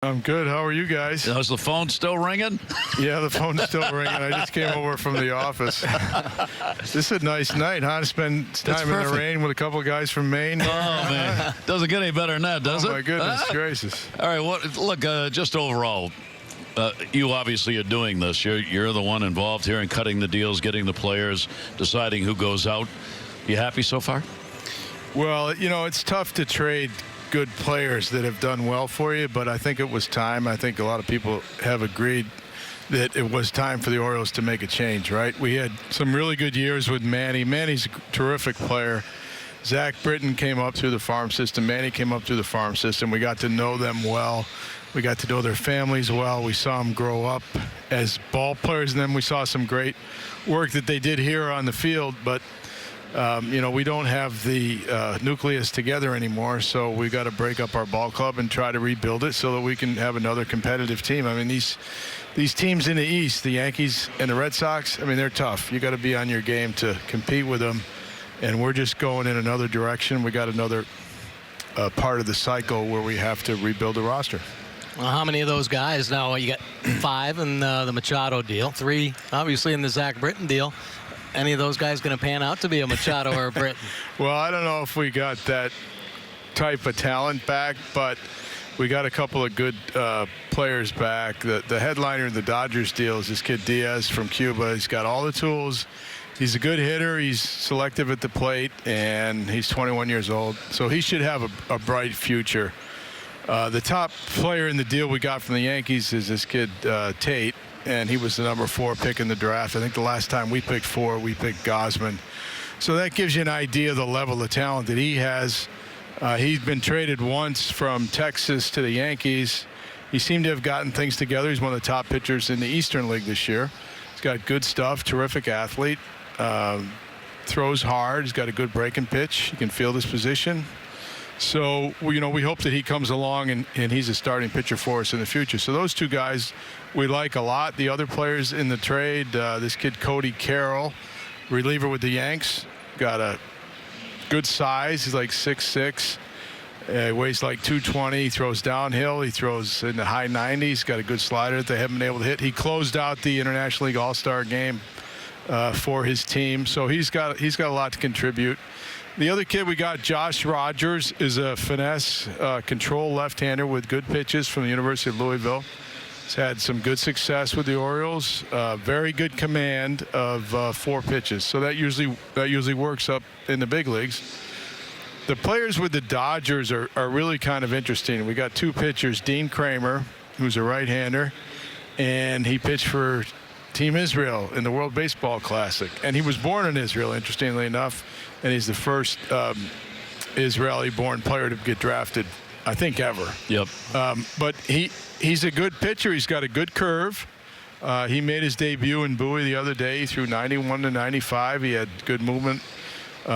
I'm good. How are you guys? Is the phone still ringing? Yeah, the phone's still ringing. I just came over from the office. This is a nice night, huh? To spend time in the rain with a couple of guys from Maine. Oh, man. Doesn't get any better than that, does it? Oh, my goodness gracious. All right, look, just overall, you obviously are doing this. You're the one involved here in cutting the deals, getting the players, deciding who goes out. You happy so far? Well, it's tough to trade good players that have done well for you, but I think it was time. I think a lot of people have agreed that it was time for the Orioles to make a change, right? We had some really good years with Manny. Manny's a terrific player. Zach Britton came up through the farm system. Manny came up through the farm system. We got to know them well. We got to know their families well. We saw them grow up as ball players, and then we saw some great work that they did here on the field, but we don't have the nucleus together anymore, so we got to break up our ball club and try to rebuild it so that we can have another competitive team. I mean, these teams in the East, the Yankees and the Red Sox, I mean, they're tough. You got to be on your game to compete with them, and we're just going in another direction. We got another part of the cycle where we have to rebuild the roster. Well, how many of those guys now? You got 5 in the Machado deal, 3 obviously in the Zach Britton deal. Any of those guys going to pan out to be a Machado or a Britton? Well, I don't know if we got that type of talent back, but we got a couple of good players back. The headliner in the Dodgers deal is this kid Diaz from Cuba. He's got all the tools. He's a good hitter. He's selective at the plate, and he's 21 years old. So he should have a bright future. The top player in the deal we got from the Yankees is this kid Tate. And he was the number 4 pick in the draft. I think the last time we picked 4, we picked Gosman. So that gives you an idea of the level of talent that he has. He's been traded once from Texas to the Yankees. He seemed to have gotten things together. He's one of the top pitchers in the Eastern League this year. He's got good stuff, terrific athlete, throws hard. He's got a good breaking pitch. He can field his position. So, we hope that he comes along and he's a starting pitcher for us in the future. So those 2 guys we like a lot. The other players in the trade, this kid Cody Carroll, reliever with the Yanks, got a good size. He's like 6'6", weighs like 220. He throws downhill. He throws in the high 90s. Got a good slider that they haven't been able to hit. He closed out the International League All-Star game for his team. So he's got a lot to contribute. The other kid we got, Josh Rogers, is a finesse control left-hander with good pitches from the University of Louisville. He's had some good success with the Orioles. Very good command of 4 pitches. So that usually works up in the big leagues. The players with the Dodgers are really kind of interesting. We got 2 pitchers, Dean Kramer, who's a right-hander, and he pitched for Team Israel in the World Baseball Classic. And he was born in Israel, interestingly enough, and he's the first Israeli-born player to get drafted, I think, ever. Yep. But he's a good pitcher. He's got a good curve. He made his debut in Bowie the other day. He threw 91 to 95. He had good movement,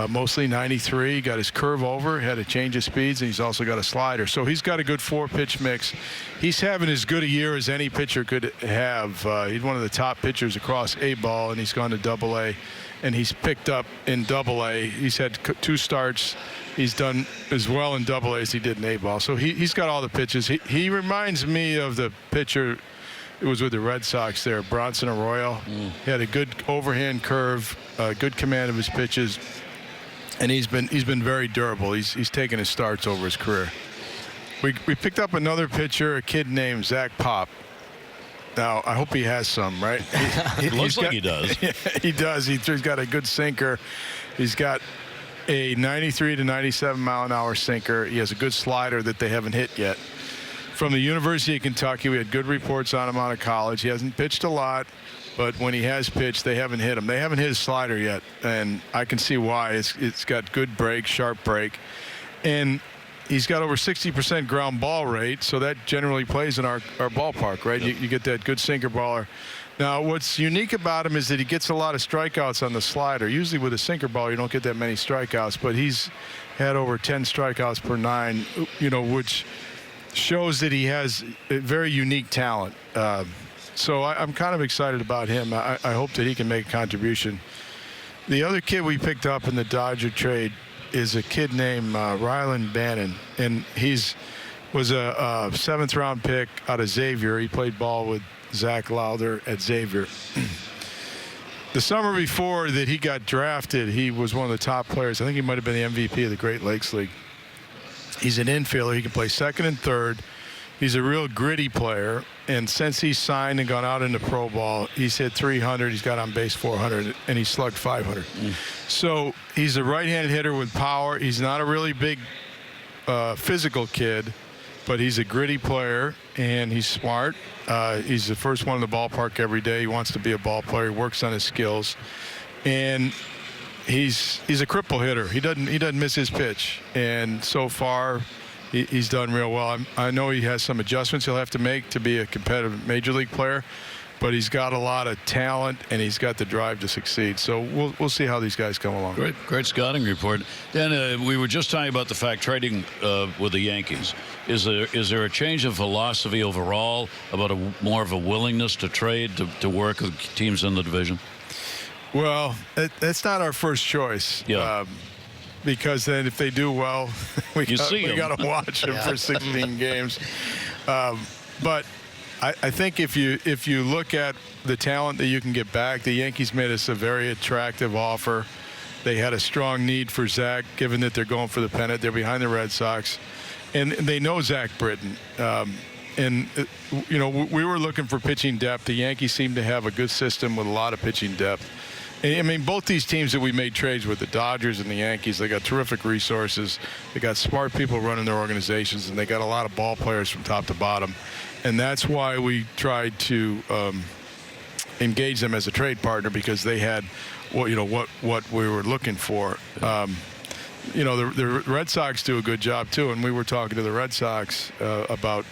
mostly 93. He got his curve over, had a change of speeds, and he's also got a slider. So he's got a good 4-pitch mix. He's having as good a year as any pitcher could have. He's one of the top pitchers across A-ball, and he's gone to Double-A. And he's picked up in Double-A. He's had 2 starts. He's done as well in Double-A as he did in A-ball. So he's got all the pitches. He reminds me of the pitcher who was with the Red Sox there, Bronson Arroyo. He had a good overhand curve, good command of his pitches, and he's been very durable. He's taken his starts over his career. We picked up another pitcher, a kid named Zach Pop. Now, I hope he has some, right? Looks like he does. Yeah, he does. He's got a good sinker. He's got a 93 to 97 mile an hour sinker. He has a good slider that they haven't hit yet. From the University of Kentucky, we had good reports on him out of college. He hasn't pitched a lot, but when he has pitched, they haven't hit him. They haven't hit his slider yet, and I can see why. It's got good break, sharp break, and he's got over 60% ground ball rate, so that generally plays in our ballpark, right? Yep. You get that good sinker baller. Now, what's unique about him is that he gets a lot of strikeouts on the slider. Usually with a sinker ball, you don't get that many strikeouts, but he's had over 10 strikeouts per 9, which shows that he has a very unique talent. So I'm kind of excited about him. I hope that he can make a contribution. The other kid we picked up in the Dodger trade is a kid named Rylan Bannon, and he's was a 7th-round pick out of Xavier. He played ball with Zach Lauder at Xavier. The summer before that he got drafted, he was one of the top players. I think he might have been the MVP of the Great Lakes League. He's an infielder. He can play second and third. He's a real gritty player. And since he's signed and gone out into pro ball, he's hit 300. He's got on base 400, and he slugged 500. So he's a right-handed hitter with power. He's not a really big physical kid, but he's a gritty player, and he's smart. He's the first one in the ballpark every day. He wants to be a ball player. He works on his skills, and he's a cripple hitter. He doesn't miss his pitch, and so far he's done real well. I know he has some adjustments he'll have to make to be a competitive major league player, but he's got a lot of talent and he's got the drive to succeed. So we'll see how these guys come along. Great scouting report. Dan, we were just talking about the fact trading with the Yankees. Is there a change of philosophy overall about more of a willingness to trade to work with teams in the division? Well, that's not our first choice. Yeah. Because then if they do well, we got to watch them for 16 games. But I think if you look at the talent that you can get back, the Yankees made us a very attractive offer. They had a strong need for Zach, given that they're going for the pennant. They're behind the Red Sox. And they know Zach Britton. We were looking for pitching depth. The Yankees seem to have a good system with a lot of pitching depth. I mean, both these teams that we made trades with, the Dodgers and the Yankees, they got terrific resources. They got smart people running their organizations, and they got a lot of ball players from top to bottom. And that's why we tried to engage them as a trade partner, because they had what we were looking for. The Red Sox do a good job too, and we were talking to the Red Sox about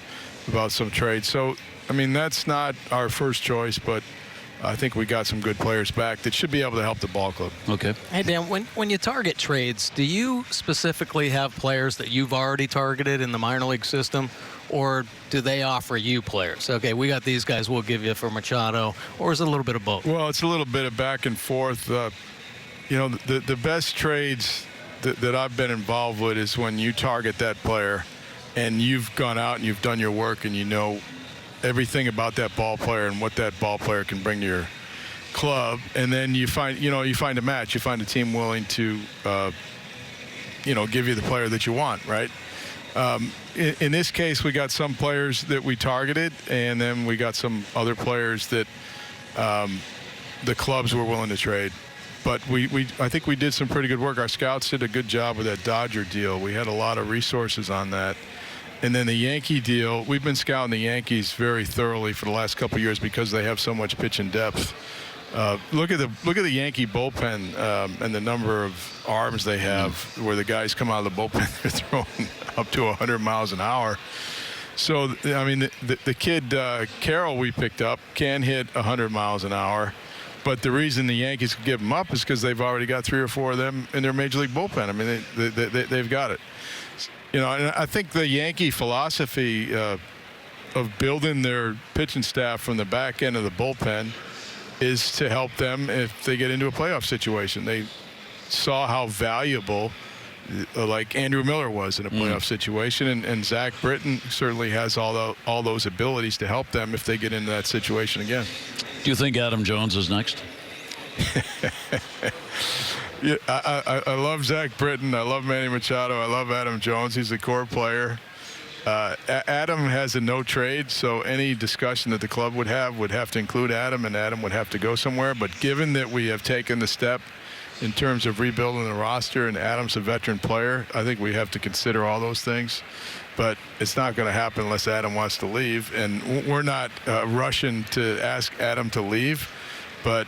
some trades. So, I mean, that's not our first choice, but I think we got some good players back that should be able to help the ball club. Okay. Hey, Dan, when you target trades, do you specifically have players that you've already targeted in the minor league system, or do they offer you players? Okay, we got these guys, we'll give you for Machado, or is it a little bit of both? Well, it's a little bit of back and forth. The best trades that I've been involved with is when you target that player and you've gone out and you've done your work and you know everything about that ball player and what that ball player can bring to your club, and then you find a match. You find a team willing to give you the player that you want, right? In this case, we got some players that we targeted, and then we got some other players that the clubs were willing to trade. But I think we did some pretty good work. Our scouts did a good job with that Dodger deal. We had a lot of resources on that. And then the Yankee deal, we've been scouting the Yankees very thoroughly for the last couple of years because they have so much pitch and depth. Look at the Yankee bullpen and the number of arms they have, where the guys come out of the bullpen, they're throwing up to 100 miles an hour. So, I mean, the kid Carroll we picked up can hit 100 miles an hour. But the reason the Yankees can give them up is because they've already got 3 or 4 of them in their major league bullpen. I mean, they've got it. And I think the Yankee philosophy of building their pitching staff from the back end of the bullpen is to help them if they get into a playoff situation. They saw how valuable, like Andrew Miller was in a playoff situation, and Zach Britton certainly has all those abilities to help them if they get into that situation again. Do you think Adam Jones is next? Yeah, I love Zach Britton. I love Manny Machado. I love Adam Jones. He's a core player. Adam has a no trade, so any discussion that the club would have to include Adam, and Adam would have to go somewhere. But given that we have taken the step in terms of rebuilding the roster, and Adam's a veteran player, I think we have to consider all those things. But it's not going to happen unless Adam wants to leave, and we're not rushing to ask Adam to leave. But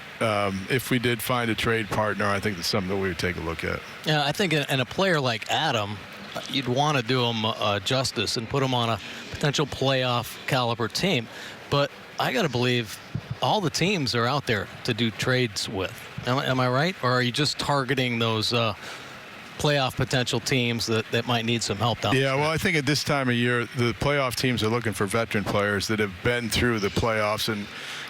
if we did find a trade partner, I think that's something that we would take a look at. Yeah, I think in a player like Adam, you'd want to do him justice and put him on a potential playoff caliber team. But I got to believe all the teams are out there to do trades with. Am I right? Or are you just targeting those playoff potential teams that might need some help down? Yeah, well, I think at this time of year, the playoff teams are looking for veteran players that have been through the playoffs. And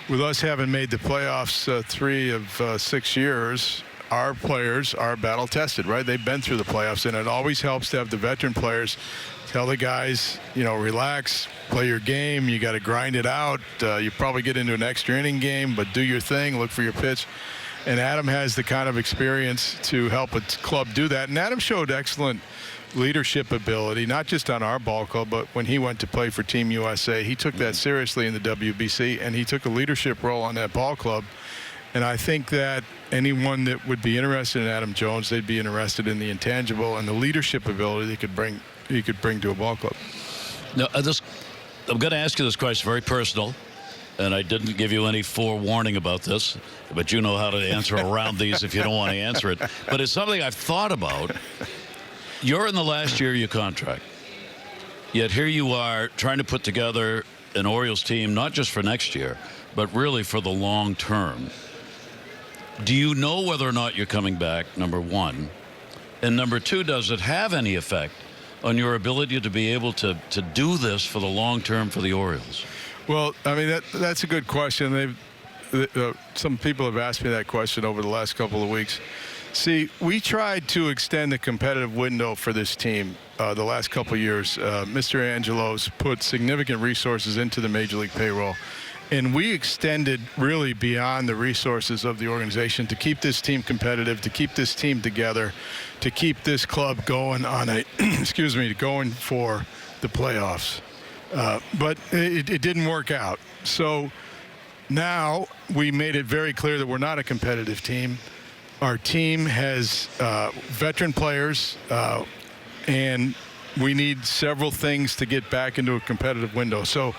with us having made the playoffs 3 of 6 years, our players are battle tested, right? They've been through the playoffs, and it always helps to have the veteran players tell the guys, relax, play your game. You got to grind it out. You probably get into an extra inning game, but do your thing, look for your pitch. And Adam has the kind of experience to help a club do that. And Adam showed excellent leadership ability, not just on our ball club, but when he went to play for Team USA, he took that seriously in the WBC, and he took a leadership role on that ball club. And I think that anyone that would be interested in Adam Jones, they'd be interested in the intangible and the leadership ability he could bring to a ball club. Now, I'm going to ask you this question, very personal, and I didn't give you any forewarning about this, but you know how to answer around these if you don't want to answer it. But it's something I've thought about. You're in the last year of your contract, yet here you are trying to put together an Orioles team, not just for next year, but really for the long term. Do you know whether or not you're coming back, number one? And number two, does it have any effect on your ability to be able to do this for the long term for the Orioles? Well, I mean, that's a good question. Some people have asked me that question over the last couple of weeks. See, we tried to extend the competitive window for this team the last couple of years. Mr. Angelo's put significant resources into the Major League payroll. And we extended really beyond the resources of the organization to keep this team competitive, to keep this team together, to keep this club going on going for the playoffs. But it didn't work out. So now we made it very clear that we're not a competitive team. Our team has veteran players, and we need several things to get back into a competitive window. So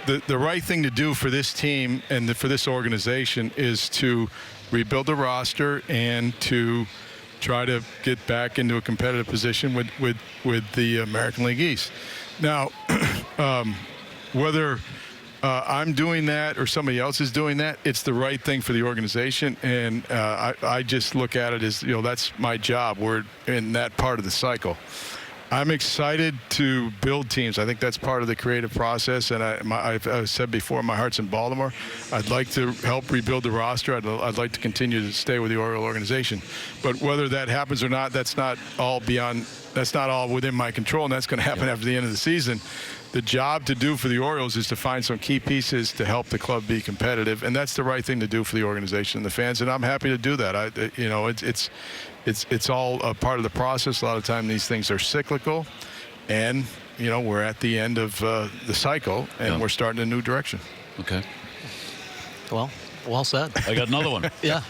the right thing to do for this team and for this organization is to rebuild the roster and to try to get back into a competitive position with the American League East. Now, whether I'm doing that or somebody else is doing that, it's the right thing for the organization, and I just look at it as, that's my job. We're in that part of the cycle. I'm excited to build teams. I think that's part of the creative process, and I've said before, my heart's in Baltimore. I'd like to help rebuild the roster. I'd like to continue to stay with the Oriole organization. But whether that happens or not, that's not all within my control, and that's going to happen after the end of the season. The job to do for the Orioles is to find some key pieces to help the club be competitive, and that's the right thing to do for the organization and the fans, and I'm happy to do that. It's all a part of the process. A lot of time these things are cyclical, and we're at the end of the cycle, and we're starting a new direction. Okay. Well said. I got another one. Yeah.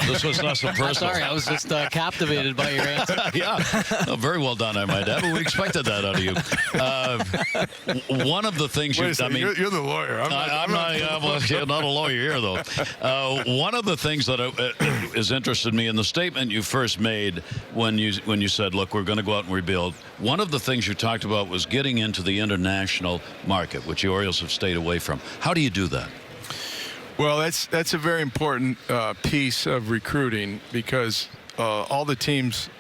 This was not so personal. Sorry, I was just captivated by your answer. Yeah. No, very well done, I might add. But we expected that out of you. One of the things you're the lawyer. I'm not a lawyer here, though. One of the things that is interested me in the statement you first made when you said, look, we're going to go out and rebuild. One of the things you talked about was getting into the international market, which the Orioles have stayed away from. How do you do that? Well, that's a very important piece of recruiting, because all the teams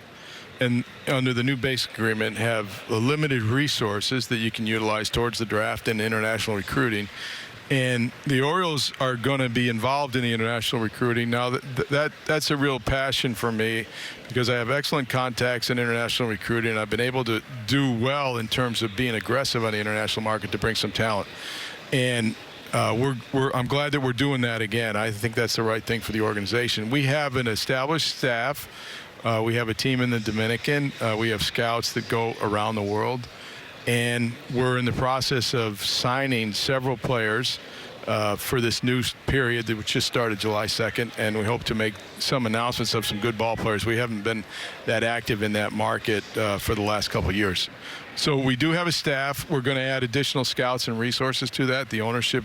under the new basic agreement have limited resources that you can utilize towards the draft and international recruiting. And the Orioles are going to be involved in the international recruiting. Now, that's a real passion for me, because I have excellent contacts in international recruiting. I've been able to do well in terms of being aggressive on the international market to bring some talent. And I'm glad that we're doing that again. I think that's the right thing for the organization. We have an established staff. We have a team in the Dominican. We have scouts that go around the world. And we're in the process of signing several players for this new period that just started July 2nd. And we hope to make some announcements of some good ball players. We haven't been that active in that market for the last couple of years. So we do have a staff. We're going to add additional scouts and resources to that. The ownership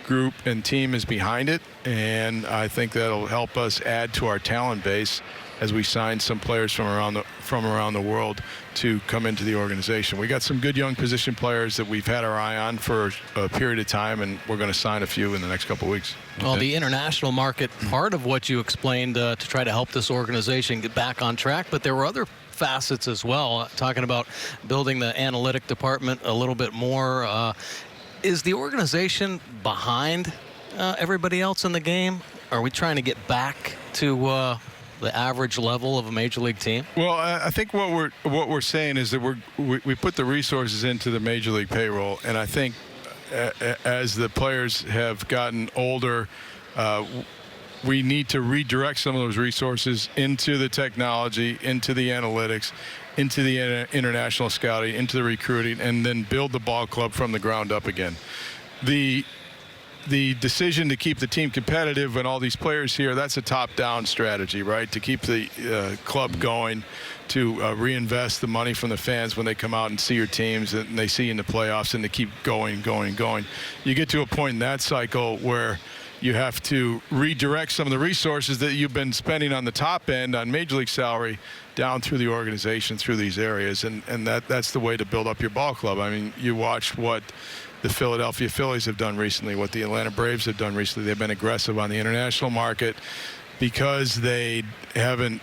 group and team is behind it, and I think that'll help us add to our talent base as we sign some players from around the world to come into the organization. We got some good young position players that we've had our eye on for a period of time, and we're going to sign a few in the next couple of weeks. Well, the international market, part of what you explained to try to help this organization get back on track, but there were other facets as well, talking about building the analytic department a little bit more. Is the organization behind everybody else in the game? Are we trying to get back to the average level of a major league team? Well, I think what we're saying is that we put the resources into the major league payroll, and I think as the players have gotten older, we need to redirect some of those resources into the technology, into the analytics, into the international scouting, into the recruiting, and then build the ball club from the ground up again. The decision to keep the team competitive and all these players here, that's a top-down strategy, right? To keep the club going, to reinvest the money from the fans when they come out and see your teams and they see you in the playoffs, and to keep going. You get to a point in that cycle where you have to redirect some of the resources that you've been spending on the top end on major league salary down through the organization, through these areas, and that's the way to build up your ball club. I mean, you watch what the Philadelphia Phillies have done recently, what the Atlanta Braves have done recently. They've been aggressive on the international market because they haven't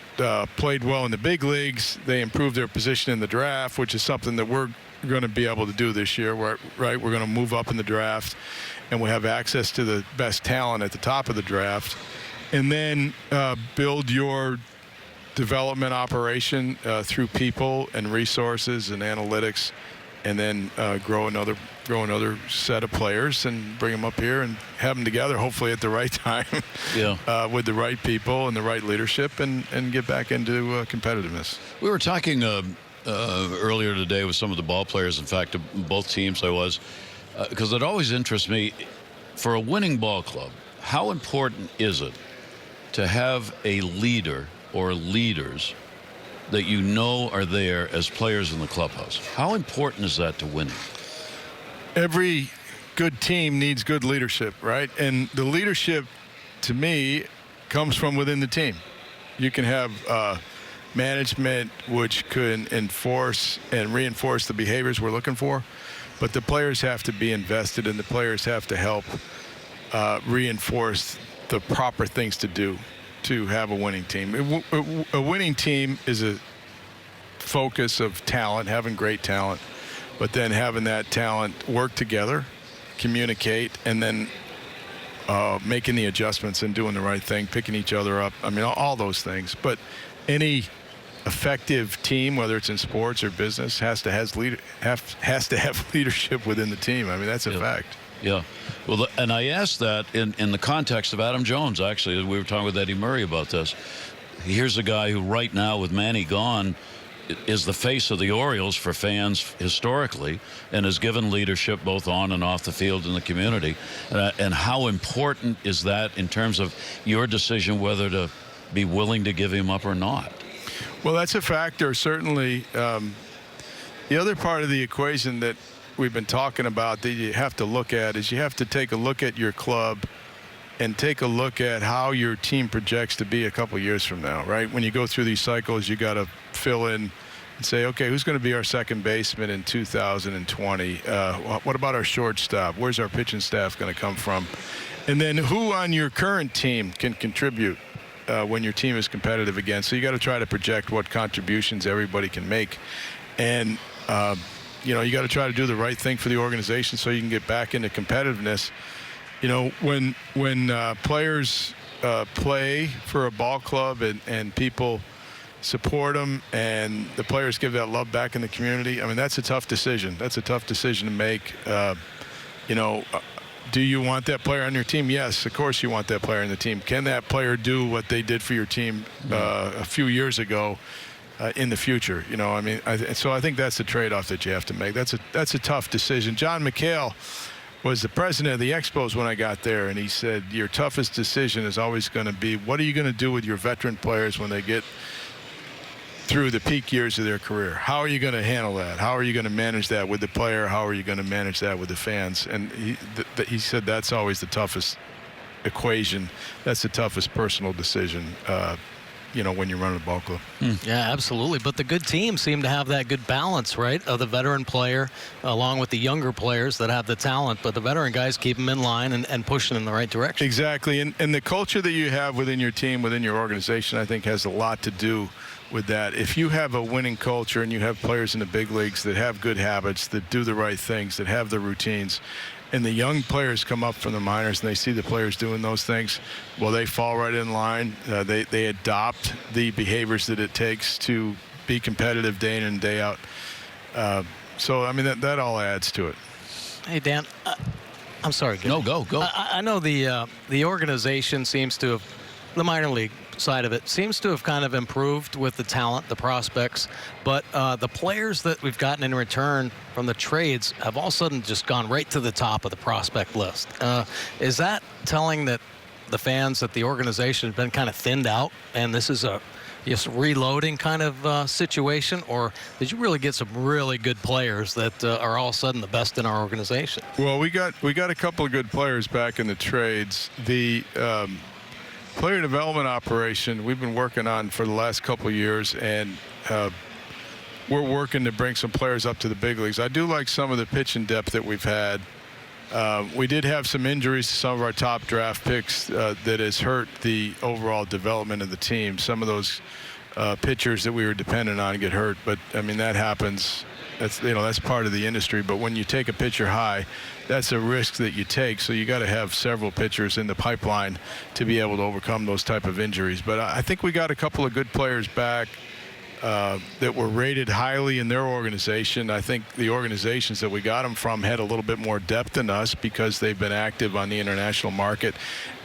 played well in the big leagues. They improved their position in the draft, which is something that we're going to be able to do this year, right? We're going to move up in the draft, and we have access to the best talent at the top of the draft. And then build your development operation through people and resources and analytics, and then grow another set of players and bring them up here and have them together, hopefully at the right time, with the right people and the right leadership, and get back into competitiveness. We were talking earlier today with some of the ball players, in fact, both teams because it always interests me, for a winning ball club, how important is it to have a leader or leaders that you know are there as players in the clubhouse? How important is that to winning? Every good team needs good leadership, right? And the leadership, to me, comes from within the team. You can have management which could enforce and reinforce the behaviors we're looking for, but the players have to be invested, and the players have to help reinforce the proper things to do to have a winning team. A winning team is a focus of talent, having great talent, but then having that talent work together, communicate, and then making the adjustments and doing the right thing, picking each other up. I mean, all those things. But any effective team, whether it's in sports or business, has to have leadership within the team. I mean, that's a fact. Yeah. Well, and I asked that in the context of Adam Jones, actually. We were talking with Eddie Murray about this. Here's a guy who right now, with Manny gone, is the face of the Orioles for fans historically, and has given leadership both on and off the field in the community. And how important is that in terms of your decision whether to be willing to give him up or not? Well, that's a factor, certainly. The other part of the equation that we've been talking about that you have to look at is you have to take a look at your club and take a look at how your team projects to be a couple years from now, right? When you go through these cycles, you got to fill in and say, okay, who's going to be our second baseman in 2020? What about our shortstop? Where's our pitching staff going to come from? And then who on your current team can contribute when your team is competitive again? So you got to try to project what contributions everybody can make. And, you got to try to do the right thing for the organization so you can get back into competitiveness. You know, when players play for a ball club and people support them and the players give that love back in the community, I mean, that's a tough decision. That's a tough decision to make. Do you want that player on your team? Yes, of course you want that player on the team. Can that player do what they did for your team a few years ago in the future? You know, I mean, so I think that's the trade-off that you have to make. That's a tough decision. John McHale was the president of the Expos when I got there, and he said, your toughest decision is always going to be, what are you going to do with your veteran players when they get through the peak years of their career? How are you going to handle that? How are you going to manage that with the player? How are you going to manage that with the fans? And he said that's always the toughest equation. That's the toughest personal decision, when you're running a ball club. Yeah, absolutely. But the good teams seem to have that good balance, right, of the veteran player along with the younger players that have the talent. But the veteran guys keep them in line and pushing in the right direction. Exactly. And the culture that you have within your team, within your organization, I think has a lot to do with that. If you have a winning culture and you have players in the big leagues that have good habits, that do the right things, that have the routines, and the young players come up from the minors and they see the players doing those things, well, they fall right in line. They adopt the behaviors that it takes to be competitive day in and day out. So, I mean, that all adds to it. Hey, Dan, I'm sorry. No, go. I know the organization seems to have, the minor league side of it seems to have kind of improved with the talent, the prospects, but the players that we've gotten in return from the trades have all of a sudden just gone right to the top of the prospect list. Is that telling that the fans that the organization has been kind of thinned out and this is a just reloading kind of situation, or did you really get some really good players that are all of a sudden the best in our organization? Well, we got a couple of good players back in the trades. The player development operation we've been working on for the last couple of years, and we're working to bring some players up to the big leagues. I do like some of the pitching depth that we've had. We did have some injuries to some of our top draft picks that has hurt the overall development of the team. Some of those pitchers that we were dependent on get hurt, but I mean that happens. That's part of the industry. But when you take a pitcher high, that's a risk that you take. So you got to have several pitchers in the pipeline to be able to overcome those type of injuries. But I think we got a couple of good players back that were rated highly in their organization. I think the organizations that we got them from had a little bit more depth than us because they've been active on the international market,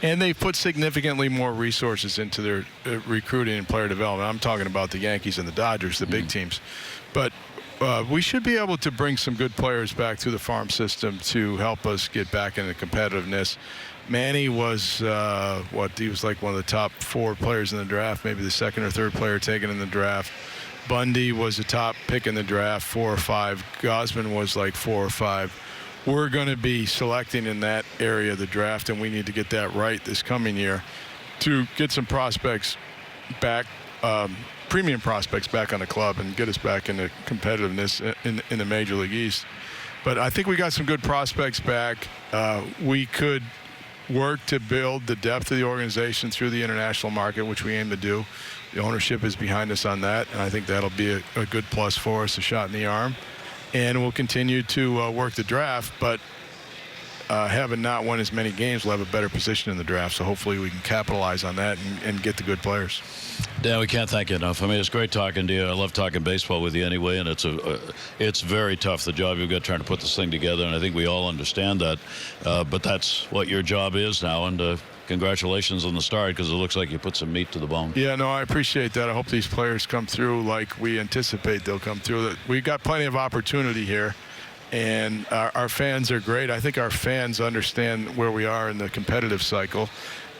and they put significantly more resources into their recruiting and player development. I'm talking about the Yankees and the Dodgers, the big teams. But we should be able to bring some good players back through the farm system to help us get back into competitiveness. Manny was he was like one of the top 4 players in the draft, maybe the second or third player taken in the draft. Bundy was a top pick in the draft, 4 or 5. Gosman was like 4 or 5. We're going to be selecting in that area of the draft, and we need to get that right this coming year to get some prospects back, premium prospects back on the club and get us back into competitiveness in the Major League East. But I think we got some good prospects back. We could work to build the depth of the organization through the international market, which we aim to do. The ownership is behind us on that, and I think that'll be a good plus for us, a shot in the arm. And we'll continue to work the draft, but having not won as many games, we'll have a better position in the draft. So hopefully we can capitalize on that and get the good players. Dan, we can't thank you enough. I mean, it's great talking to you. I love talking baseball with you anyway, and it's very tough, the job you've got trying to put this thing together, and I think we all understand that. But that's what your job is now, and congratulations on the start, because it looks like you put some meat to the bone. Yeah, no, I appreciate that. I hope these players come through like we anticipate they'll come through. We've got plenty of opportunity here, and our fans are great. I think our fans understand where we are in the competitive cycle.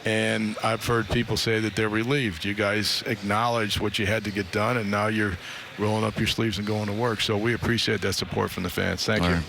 And I've heard people say that they're relieved. You guys acknowledged what you had to get done, and now you're rolling up your sleeves and going to work. So we appreciate that support from the fans. Thank you.